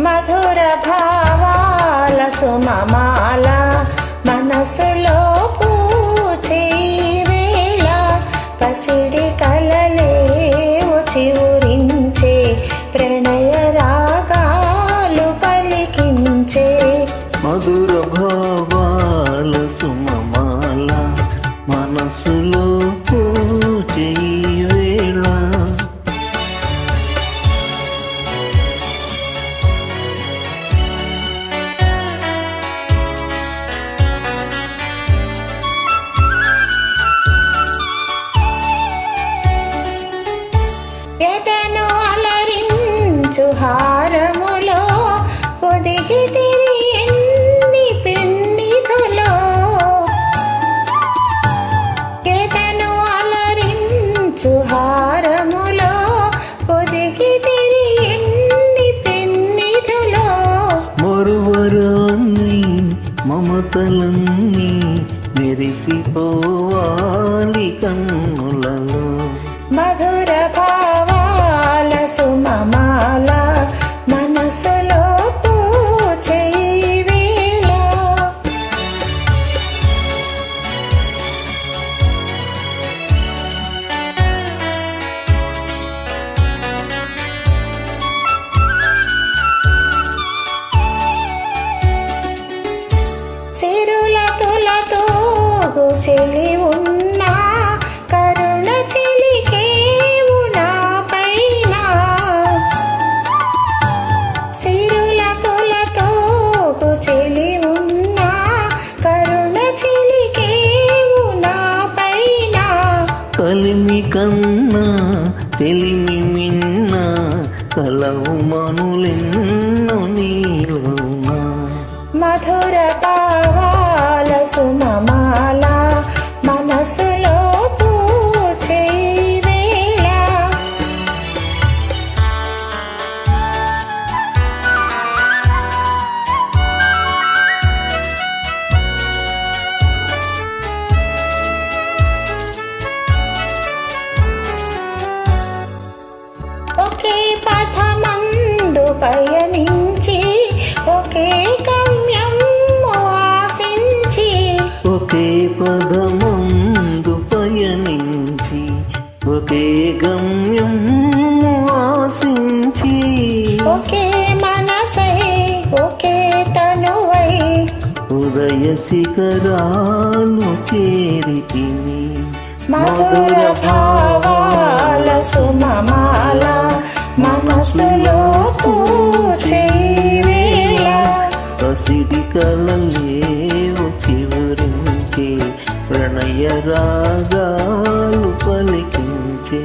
మధుర భావాల సుమమాల మనసులో పూచే వేళ పసిడి కలలే చివురించే ప్రణయ రాగాలు పలికించే మధుర భావాల సుమమాల మనసులో పూచే వేళ ఎదను అలరించు హారములో ఒదిగి తిరిగి పెన్నిధులో ఎదను అలరించు హారములో ఒదిగి తిరిగి పెన్నిధులో మరువరాన్ని మమతలన్నీ మెరిసిపోవాలి కన్నులలో మధుర భావాల సుమమాల మనసులో పూచే వేళ సిరుల తులతోగు చెలి ఉన్నా కరుణ చెలికేవు నా పైన సిరుల తులతోగు చెలి ఉన్నా కరుణ చెలికేవు నా పైన కలిమి కన్నా చెలిమి మిన్న కలవు మనులెన్నో నీలోనా మధుర భావాల సుమమాల మనసులో పూచే వేళ ఒకే పథమందు పయనించి ఒకే గమ్యం ఆశించి ఒకే పదమందు పయనించి ఒకే గమ్యం ఆశించి ఒకే మనసై ఒకే తనువై ఉదయ శిఖరాలు చేరితిని మధుర భావాల సుమమాల మనసులో పూచే వేళ పసిడి కలలేవు చివరించే ప్రణయ రాగాలు పలికించే